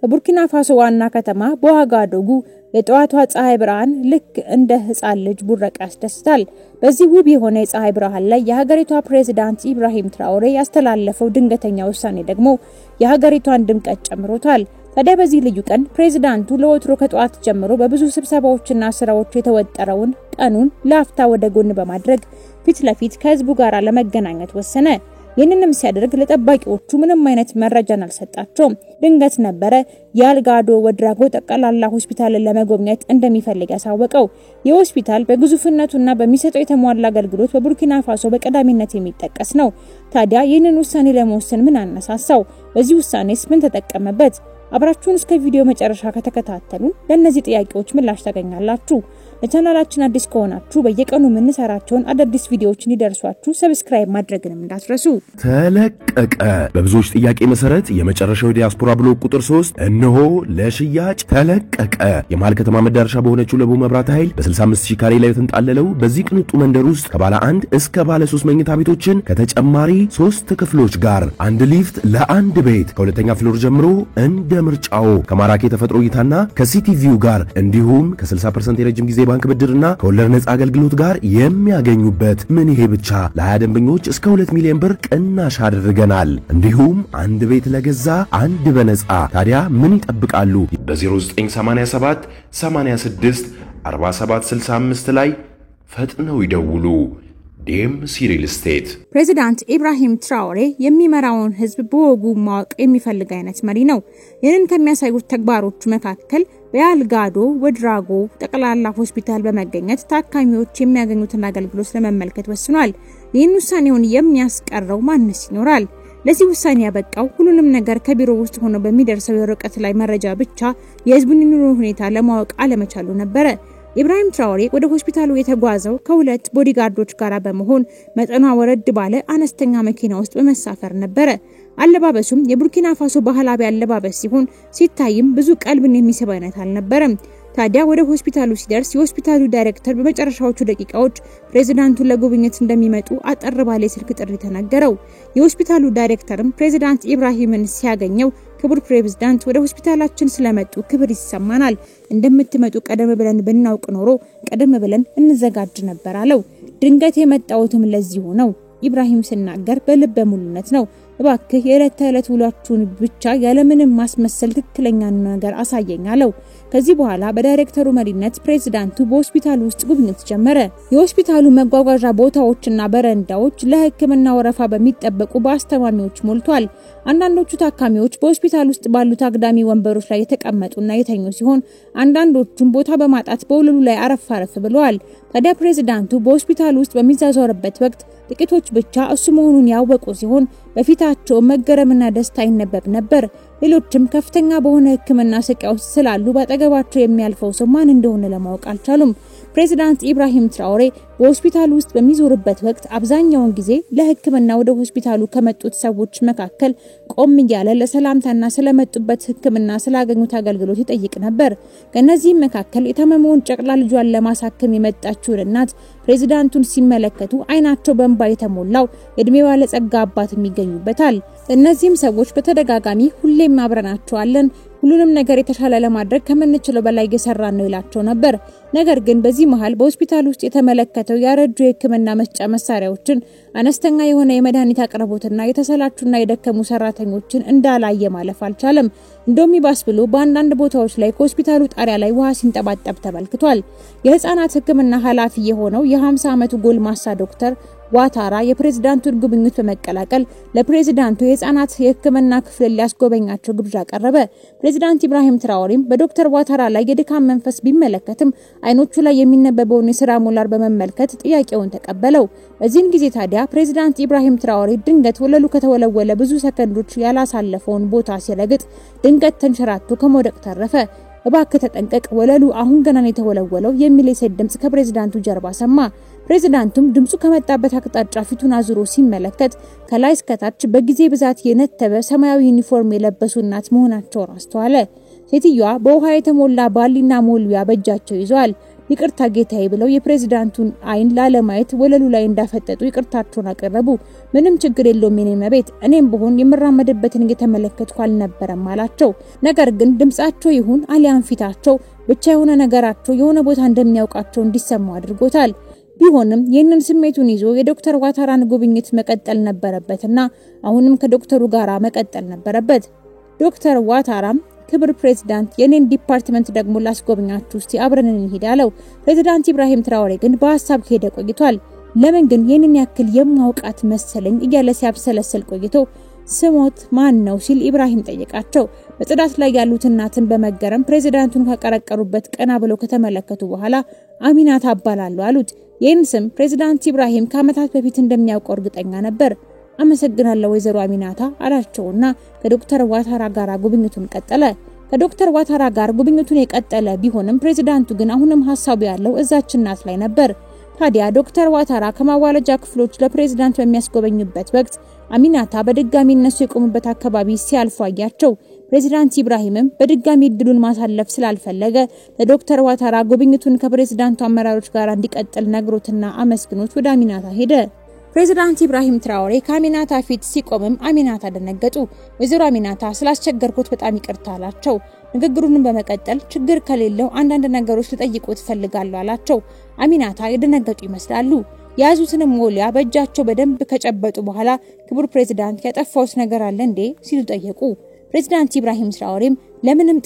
በቡርኪና ፋሶ ዋና ከተማ በዋጋዶጉ የጠዋቷ ፀሐይ ብርሃን ልክ እንደ ህፃን ልጅ ቡረቃ ያስደስታል። በዚህ ውብ የሆነ የፀሐይ ብርሃን ላይ የሀገሪቷ ፕሬዝዳንት ኢብራሂም ትራኦሬ ያስተላለፈው ድንገተኛ ውሳኔ ደግሞ የሀገሪቷን ድምቀት ጨምሮታል። ታዲያ በዚህ ልዩ ቀን ፕሬዝዳንቱ ለወትሮ ከጠዋት ጀምሮ በብዙ ስብሰባዎችና ስራዎች የተወጠረውን ቀኑን ለአፍታ ወደ ጎን በማድረግ ፊት ለፊት ከህዝቡ ጋር ለመገናኘት ወሰነ። ይህንንም ሲያደርግ ለጠባቂዎቹ ምንም አይነት መረጃን አልሰጣቸውም። ድንገት ነበረ የአልጋዶ ወድራጎ ጠቅላላ ሆስፒታልን ለመጎብኘት እንደሚፈልግ ያሳወቀው። የሆስፒታል በግዙፍነቱና በሚሰጠው የተሟላ አገልግሎት በቡርኪና ፋሶ በቀዳሚነት የሚጠቀስ ነው። ታዲያ ይህንን ውሳኔ ለመወሰን ምን አነሳሳው? በዚህ ውሳኔስ ምን ተጠቀመበት? አብራችሁን እስከ ቪዲዮ መጨረሻ ከተከታተሉ ለነዚህ ጥያቄዎች ምላሽ ታገኛላችሁ። ለቻናላችን አዲስ ከሆናችሁ በየቀኑ የምንሰራቸውን አዳዲስ ቪዲዮዎች እንዲደርሷችሁ ሰብስክራይብ ማድረግንም እንዳትረሱ። ተለቀቀ። በብዙዎች ጥያቄ መሰረት የመጨረሻው ዲያስፖራ ብሎክ ቁጥር 3 እነሆ ለሽያጭ ተለቀቀ። የመሃል ከተማ መዳረሻ በሆነችው ለቡ መብራት ኃይል በ65000 ካሬ ላይ የተንጣለለው በዚህ ቅንጡ መንደር ውስጥ ከባለ 1 እስከ ባለ 3 መኝታ ቤቶችን ከተጨማሪ 3 ክፍሎች ጋር አንድ ሊፍት ለአንድ ቤት ከሁለተኛ ፍሎር ጀምሮ እንደ ምርጫው ከማራኪ ተፈጥሮ እይታና ከሲቲቪው ጋር እንዲሁም ከ60% የረጅም ጊዜ ባንክ ብድርና ከወለድ ነፃ አገልግሎት ጋር የሚያገኙበት ምን ይሄ ብቻ ለ20 ደንበኞች እስከ 2 ሚሊዮን ብር ቅናሽ አድርገናል። እንዲሁም አንድ ቤት ለገዛ አንድ በነፃ። ታዲያ ምን ይጠብቃሉ? በ0987 86 4765 ላይ ፈጥነው ይደውሉ። ዴምሲ ሪል ስቴት። ፕሬዝዳንት ኢብራሂም ትራኦሬ የሚመራውን ህዝብ በወጉ ማወቅ የሚፈልግ አይነት መሪ ነው። ይህንን ከሚያሳዩት ተግባሮች መካከል በአልጋዶ ወድራጎ ጠቅላላ ሆስፒታል በመገኘት ታካሚዎች የሚያገኙትን አገልግሎት ለመመልከት ወስኗል። ይህን ውሳኔውን የሚያስቀረው ማንስ ይኖራል? ለዚህ ውሳኔ ያበቃው ሁሉንም ነገር ከቢሮ ውስጥ ሆኖ በሚደርሰው የርቀት ላይ መረጃ ብቻ የህዝቡን ኑሮ ሁኔታ ለማወቅ አለመቻሉ ነበር። ኢብራሂም ትራኦሬ ወደ ሆስፒታሉ የተጓዘው ከሁለት ቦዲጋርዶች ጋር በመሆን መጠኗ ወረድ ባለ አነስተኛ መኪና ውስጥ በመሳፈር ነበር። አለባበሱም የቡርኪና ፋሶ ባህላዊ አለባበስ ሲሆን ሲታይም ብዙ ቀልብን የሚስብ አይነት አልነበረም። ታዲያ ወደ ሆስፒታሉ ሲደርስ የሆስፒታሉ ዳይሬክተር በመጨረሻዎቹ ደቂቃዎች ፕሬዝዳንቱን ለጉብኝት እንደሚመጡ አጠር ባለ ስልክ ጥሪ ተነገረው። የሆስፒታሉ ዳይሬክተርም ፕሬዝዳንት ኢብራሂምን ሲያገኘው ክቡር ፕሬዝዳንት ወደ ሆስፒታላችን ስለመጡ ክብር ይሰማናል። እንደምትመጡ ቀደም ብለን ብናውቅ ኖሮ ቀደም ብለን እንዘጋጅ ነበር አለው። ድንገት የመጣውትም ለዚህ ሆነው ኢብራሂም ሲናገር በልበ ሙሉነት ነው። እባክህ የዕለት ተዕለት ውሏችሁን ብቻ ያለምንም ማስመሰል ትክክለኛ ነገር አሳየኝ አለው። ከዚህ በኋላ በዳይሬክተሩ መሪነት ፕሬዝዳንቱ በሆስፒታሉ ውስጥ ጉብኝት ጀመረ። የሆስፒታሉ መጓጓዣ ቦታዎችና በረንዳዎች ለሕክምና ወረፋ በሚጠበቁ በአስተማሚዎች ሞልቷል። አንዳንዶቹ ታካሚዎች በሆስፒታል ውስጥ ባሉት አግዳሚ ወንበሮች ላይ የተቀመጡና የተኙ ሲሆን አንዳንዶቹም ቦታ በማጣት በወለሉ ላይ አረፍ ብለዋል። ታዲያ ፕሬዝዳንቱ በሆስፒታሉ ውስጥ በሚዛዞርበት ወቅት ጥቂቶች ብቻ እሱ መሆኑን ያወቁ ሲሆን በፊታቸው መገረምና ደስታ ይነበብ ነበር። ሌሎችም ከፍተኛ በሆነ ሕክምና ስቃይ ውስጥ ስላሉ በአጠገባቸው የሚያልፈው ሰው ማን እንደሆነ ለማወቅ አልቻሉም። ፕሬዝዳንት ኢብራሂም ትራኦሬ በሆስፒታሉ ውስጥ በሚዞርበት ወቅት አብዛኛውን ጊዜ ለሕክምና ወደ ሆስፒታሉ ከመጡት ሰዎች መካከል ቆም እያለ ለሰላምታና ስለመጡበት ሕክምና ስላገኙት አገልግሎት ይጠይቅ ነበር። ከነዚህም መካከል የታመመውን ጨቅላ ልጇን ለማሳከም የመጣችው እናት ፕሬዝዳንቱን ሲመለከቱ አይናቸው በእንባ የተሞላው የእድሜ ባለጸጋ አባትም ይገኙበታል። እነዚህም ሰዎች በተደጋጋሚ ሁሌም አብረናቸው አለን፣ ሁሉንም ነገር የተሻለ ለማድረግ ከመንችለው በላይ እየሰራን ነው ይላቸው ነበር። ነገር ግን በዚህ መሃል በሆስፒታል ውስጥ የተመለከተው ያረጁ የሕክምና መስጫ መሳሪያዎችን፣ አነስተኛ የሆነ የመድኃኒት አቅርቦትና የተሰላቹና የደከሙ ሰራተኞችን እንዳላየ ማለፍ አልቻለም። እንደውም ይባስ ብሎ በአንዳንድ ቦታዎች ላይ ከሆስፒታሉ ጣሪያ ላይ ውሃ ሲንጠባጠብ ተመልክቷል። የህፃናት ሕክምና ኃላፊ የሆነው የ50 ዓመቱ ጎልማሳ ዶክተር ዋታራ የፕሬዝዳንቱን ጉብኝት በመቀላቀል ለፕሬዝዳንቱ የህፃናት የሕክምና ክፍል ሊያስጎበኛቸው ግብዣ ቀረበ። ፕሬዝዳንት ኢብራሂም ትራኦሬም በዶክተር ዋታራ ላይ የድካም መንፈስ ቢመለከትም አይኖቹ ላይ የሚነበበውን የሥራ ሞላር በመመልከት ጥያቄውን ተቀበለው። በዚህን ጊዜ ታዲያ ፕሬዝዳንት ኢብራሂም ትራኦሬ ድንገት ወለሉ ከተወለወለ ብዙ ሰከንዶች ያላሳለፈውን ቦታ ሲረግጥ ድንገት ተንሸራቶ ከመውደቅ ተረፈ። እባክህ ተጠንቀቅ፣ ወለሉ አሁን ገና ነው የተወለወለው የሚል የሴት ድምጽ ከፕሬዝዳንቱ ጀርባ ሰማ። ፕሬዝዳንቱም ድምጹ ከመጣበት አቅጣጫ ፊቱን አዙሮ ሲመለከት ከላይ እስከ ታች በጊዜ ብዛት የነተበ ሰማያዊ ዩኒፎርም የለበሱ እናት መሆናቸውን አስተዋለ። ሴትዮዋ በውሃ የተሞላ ባሊና ሞልቢያ በእጃቸው ይዘዋል። ይቅርታ ጌታዬ ብለው የፕሬዝዳንቱን አይን ላለማየት ወለሉ ላይ እንዳፈጠጡ ይቅርታቸውን አቀረቡ። ምንም ችግር የለውም የኔ መቤት፣ እኔም ብሆን የምራመድበትን እየተመለከትኩ አልነበረም አላቸው። ነገር ግን ድምጻቸው ይሁን አሊያም ፊታቸው ብቻ የሆነ ነገራቸው የሆነ ቦታ እንደሚያውቃቸው እንዲሰማው አድርጎታል። ቢሆንም ይህንን ስሜቱን ይዞ የዶክተር ዋታራን ጉብኝት መቀጠል ነበረበትና አሁንም ከዶክተሩ ጋር መቀጠል ነበረበት። ዶክተር ዋታራም ክብር ፕሬዝዳንት የኔን ዲፓርትመንት ደግሞ ላስጎብኛችሁ እስቲ አብረን እንሂድ አለው። ፕሬዝዳንት ኢብራሂም ትራኦሬ ግን በሐሳብ ከሄደ ቆይቷል። ለምን ግን የኔን ያክል የማውቃት መሰለኝ እያለ ሲያብሰለሰል ቆይቶ ስሞት ማን ነው ሲል ኢብራሂም ጠየቃቸው። በጽዳት ላይ ያሉት እናትን በመገረም ፕሬዝዳንቱን ካቀረቀሩበት ቀና ብለው ከተመለከቱ በኋላ አሚናታ አባላሉ አሉት። ይህን ስም ፕሬዝዳንት ኢብራሂም ከዓመታት በፊት እንደሚያውቀው እርግጠኛ ነበር። አመሰግናለሁ ወይዘሮ አሚናታ አላቸውና ከዶክተር ዋታራ ጋር ጉብኝቱን ቀጠለ። ከዶክተር ዋታራ ጋር ጉብኝቱን የቀጠለ ቢሆንም ፕሬዝዳንቱ ግን አሁንም ሐሳቡ ያለው እዛች እናት ላይ ነበር። ታዲያ ዶክተር ዋታራ ከማዋለጃ ክፍሎች ለፕሬዝዳንት በሚያስጎበኙበት ወቅት አሚናታ በድጋሚ እነሱ የቆሙበት አካባቢ ሲያልፉ አያቸው። ፕሬዝዳንት ኢብራሂምም በድጋሚ እድሉን ማሳለፍ ስላልፈለገ ለዶክተር ዋታራ ጉብኝቱን ከፕሬዝዳንቱ አመራሮች ጋር እንዲቀጥል ነግሮትና አመስግኖት ወደ አሚናታ ሄደ። ፕሬዝዳንት ኢብራሂም ትራኦሬ ከአሚናታ ፊት ሲቆምም አሚናታ ደነገጡ። ወይዘሮ አሚናታ ስላስቸገርኩት በጣም ይቅርታ አላቸው። ንግግሩንም በመቀጠል ችግር ከሌለው አንዳንድ ነገሮች ልጠይቅዎት ፈልጋለሁ አላቸው። አሚናታ የደነገጡ ይመስላሉ። ያዙትንም ሞሊያ በእጃቸው በደንብ ከጨበጡ በኋላ ክቡር ፕሬዝዳንት ያጠፋውስ ነገር አለ እንዴ ሲሉ ጠየቁ። ፕሬዝዳንት ኢብራሂም ትራኦሬም ለምንም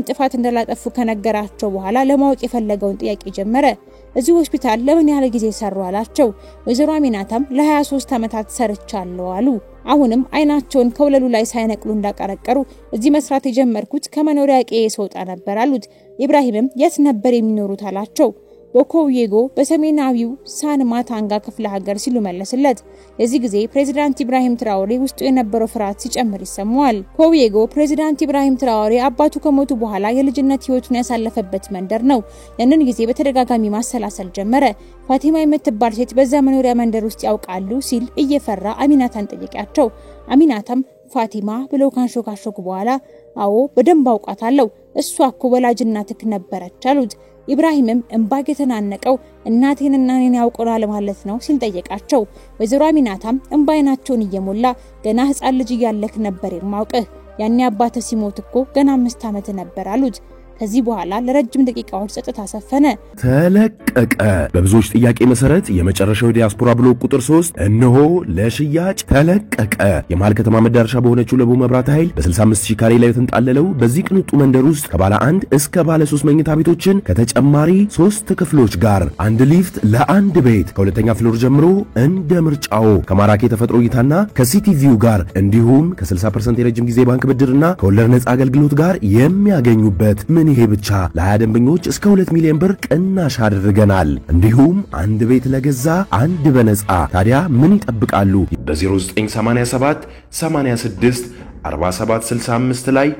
ጥፋት እንዳላጠፉ ከነገራቸው በኋላ ለማወቅ የፈለገውን ጥያቄ ጀመረ። እዚህ ሆስፒታል ለምን ያህል ጊዜ ሰሩ አላቸው። ወይዘሮ አሚናታም ለ23 ዓመታት ሰርቻለሁ አሉ። አሁንም አይናቸውን ከወለሉ ላይ ሳይነቅሉ እንዳቀረቀሩ እዚህ መስራት የጀመርኩት ከመኖሪያ ቀዬ ስወጣ ነበር አሉት። ኢብራሂምም የት ነበር የሚኖሩት አላቸው። በኮዊዬጎ በሰሜናዊው ሳን ማታንጋ ክፍለ ሀገር ሲሉ መለስለት። የዚህ ጊዜ ፕሬዝዳንት ኢብራሂም ትራኦሬ ውስጡ የነበረው ፍርሃት ሲጨምር ይሰማዋል። ኮዊዬጎ ፕሬዝዳንት ኢብራሂም ትራኦሬ አባቱ ከሞቱ በኋላ የልጅነት ህይወቱን ያሳለፈበት መንደር ነው። ያንን ጊዜ በተደጋጋሚ ማሰላሰል ጀመረ። ፋቲማ የምትባል ሴት በዛ መኖሪያ መንደር ውስጥ ያውቃሉ ሲል እየፈራ አሚናታን ጠየቃቸው። አሚናታም ፋቲማ ብለው ካንሾካሾኩ በኋላ አዎ በደንብ አውቃታለሁ፣ እሷ እኮ ወላጅ እናትክ ነበረች አሉት። ኢብራሂምም እንባ የተናነቀው እናቴንና እኔን ያውቁናል ማለት ነው ሲል ጠየቃቸው። ወይዘሮ አሚናታም እንባይናቸውን እየሞላ ገና ህፃን ልጅ እያለክ ነበር የማውቅህ፣ ያኔ አባተ ሲሞት እኮ ገና 5 ዓመት ነበር አሉት። ከዚህ በኋላ ለረጅም ደቂቃዎች ጸጥታ ሰፈነ። ተለቀቀ። በብዙዎች ጥያቄ መሰረት የመጨረሻው ዲያስፖራ ብሎክ ቁጥር 3 እነሆ ለሽያጭ ተለቀቀ። የመሃል ከተማ መዳረሻ በሆነችው ለቡ መብራት ኃይል በ65000 ካሬ ላይ የተንጣለለው በዚህ ቅንጡ መንደር ውስጥ ከባለ 1 እስከ ባለ 3 መኝታ ቤቶችን ከተጨማሪ 3 ክፍሎች ጋር አንድ ሊፍት ለአንድ ቤት ከሁለተኛ ፍሎር ጀምሮ እንደ ምርጫው ከማራኪ ተፈጥሮ እይታና ከሲቲቪው ጋር እንዲሁም ከ60% የረጅም ጊዜ ባንክ ብድርና ከወለድ ነፃ አገልግሎት ጋር የሚያገኙበት ምን ይሄ ብቻ ለ20 ደንበኞች እስከ 2 ሚሊዮን ብር ቅናሽ አድርገናል። እንዲሁም አንድ ቤት ለገዛ አንድ በነፃ። ታዲያ ምን ይጠብቃሉ? በ0987 86 47 65 ላይ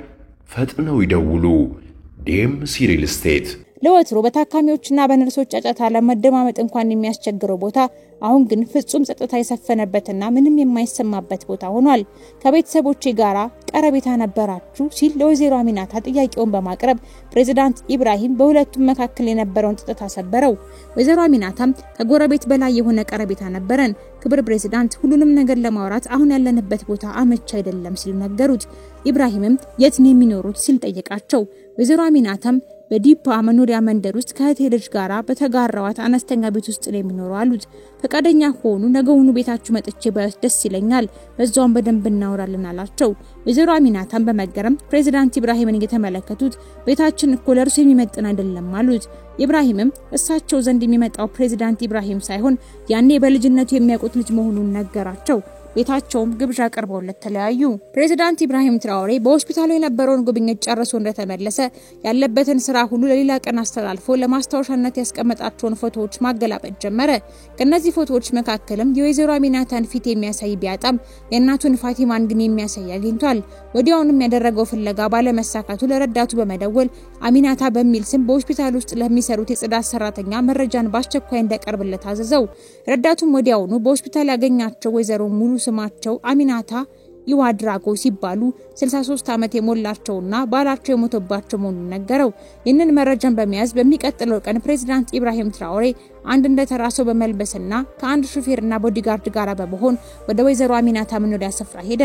ፈጥነው ይደውሉ። ዴምሲ ሪል ስቴት። ለወትሮ በታካሚዎችና በነርሶች ጫጫታ ለመደማመጥ እንኳን የሚያስቸግረው ቦታ አሁን ግን ፍጹም ጸጥታ የሰፈነበትና ምንም የማይሰማበት ቦታ ሆኗል። ከቤተሰቦቼ ጋራ ቀረቤታ ነበራችሁ ሲል ለወይዘሮ አሚናታ ጥያቄውን በማቅረብ ፕሬዝዳንት ኢብራሂም በሁለቱም መካከል የነበረውን ጸጥታ ሰበረው። ወይዘሮ አሚናታም ከጎረቤት በላይ የሆነ ቀረቤታ ነበረን፣ ክብር ፕሬዝዳንት፣ ሁሉንም ነገር ለማውራት አሁን ያለንበት ቦታ አመች አይደለም ሲሉ ነገሩት። ኢብራሂምም የት ነው የሚኖሩት ሲል ጠየቃቸው። ወይዘሮ አሚናታም በዲፓ መኖሪያ መንደር ውስጥ ከእህቴ ልጅ ጋራ በተጋራዋት አነስተኛ ቤት ውስጥ ነው የሚኖሩ አሉት። ፈቃደኛ ሆኑ ነገውኑ ቤታችሁ መጥቼ ደስ ይለኛል፣ በዛውም በደንብ እናወራለን አላቸው። ወይዘሮ አሚናታም በመገረም ፕሬዝዳንት ኢብራሂምን እየተመለከቱት ቤታችን እኮ ለእርሱ የሚመጥን አይደለም አሉት። ኢብራሂምም እሳቸው ዘንድ የሚመጣው ፕሬዝዳንት ኢብራሂም ሳይሆን ያኔ በልጅነቱ የሚያውቁት ልጅ መሆኑን ነገራቸው። ቤታቸውም ግብዣ ቀርበውለት ተለያዩ። ፕሬዝዳንት ኢብራሂም ትራኦሬ በሆስፒታሉ የነበረውን ጉብኝት ጨርሶ እንደተመለሰ ያለበትን ስራ ሁሉ ለሌላ ቀን አስተላልፎ ለማስታወሻነት ያስቀመጣቸውን ፎቶዎች ማገላበጥ ጀመረ። ከነዚህ ፎቶዎች መካከልም የወይዘሮ አሚናታን ፊት የሚያሳይ ቢያጣም የእናቱን ፋቲማን ግን የሚያሳይ አግኝቷል። ወዲያውንም ያደረገው ፍለጋ ባለመሳካቱ ለረዳቱ በመደወል አሚናታ በሚል ስም በሆስፒታል ውስጥ ለሚሰሩት የጽዳት ሰራተኛ መረጃን በአስቸኳይ እንዲያቀርብለት አዘዘው። ረዳቱም ወዲያውኑ በሆስፒታል ያገኛቸው ወይዘሮ ሙሉ ስማቸው አሚናታ ይዋድራጎ ሲባሉ 63 ዓመት የሞላቸውና ባላቸው የሞተባቸው መሆኑን ነገረው። ይህንን መረጃን በመያዝ በሚቀጥለው ቀን ፕሬዝዳንት ኢብራሂም ትራኦሬ አንድ እንደተራሰው በመልበስና ከአንድ ሹፌርና ቦዲጋርድ ጋር በመሆን ወደ ወይዘሮ አሚናታ መኖሪያ ስፍራ ሄደ።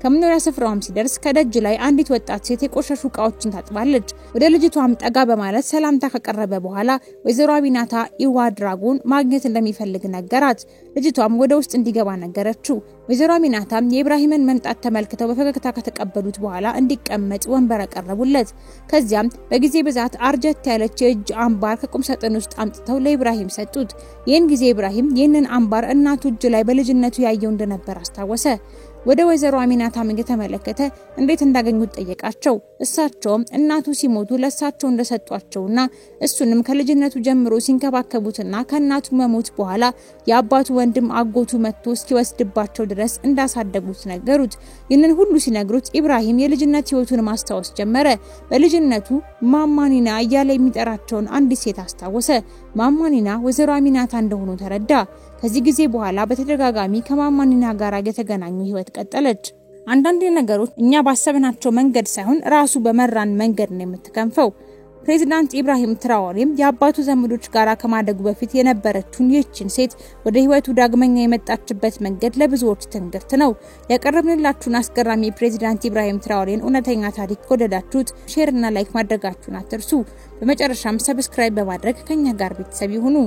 ከመኖሪያ ስፍራውም ሲደርስ ከደጅ ላይ አንዲት ወጣት ሴት የቆሸሹ ዕቃዎችን ታጥባለች። ወደ ልጅቷም ጠጋ በማለት ሰላምታ ከቀረበ በኋላ ወይዘሮ አሚናታ ይዋድራጎን ማግኘት እንደሚፈልግ ነገራት። ልጅቷም ወደ ውስጥ እንዲገባ ነገረችው። ወይዘሮ አሚናታም የኢብራሂምን መምጣት ተመልክተው በፈገግታ ከተቀበሉት በኋላ እንዲቀመጥ ወንበር አቀረቡለት። ከዚያም በጊዜ ብዛት አርጀት ያለች የእጅ አምባር ከቁም ሳጥን ውስጥ አምጥተው ለኢብራሂም ሰጡት። ይህን ጊዜ ኢብራሂም ይህንን አምባር እናቱ እጅ ላይ በልጅነቱ ያየው እንደነበር አስታወሰ። ወደ ወይዘሮ አሚናታ ተመለከተ። እንዴት እንዳገኙት ጠየቃቸው። እሳቸውም እናቱ ሲሞቱ ለሳቸው እንደሰጧቸውና እሱንም ከልጅነቱ ጀምሮ ሲንከባከቡትና ከእናቱ መሞት በኋላ የአባቱ ወንድም አጎቱ መጥቶ እስኪወስድባቸው ድረስ እንዳሳደጉት ነገሩት። ይህንን ሁሉ ሲነግሩት ኢብራሂም የልጅነት ህይወቱን ማስታወስ ጀመረ። በልጅነቱ ማማኒና እያለ የሚጠራቸውን አንዲት ሴት አስታወሰ። ማማኒና ወይዘሮ አሚናታ እንደሆኑ ተረዳ። ከዚህ ጊዜ በኋላ በተደጋጋሚ ከማማኒና ጋር የተገናኙ ህይወት ቀጠለች። አንዳንድ ነገሮች እኛ ባሰብናቸው መንገድ ሳይሆን ራሱ በመራን መንገድ ነው የምትከንፈው። ፕሬዝዳንት ኢብራሂም ትራኦሬም የአባቱ ዘመዶች ጋራ ከማደጉ በፊት የነበረችውን ይህችን ሴት ወደ ህይወቱ ዳግመኛ የመጣችበት መንገድ ለብዙዎች ትንግርት ነው። ያቀረብንላችሁን አስገራሚ ፕሬዝዳንት ኢብራሂም ትራኦሬን እውነተኛ ታሪክ ከወደዳችሁት ሼርና ላይክ ማድረጋችሁን አትርሱ። በመጨረሻም ሰብስክራይብ በማድረግ ከኛ ጋር ቤተሰብ ይሁኑ።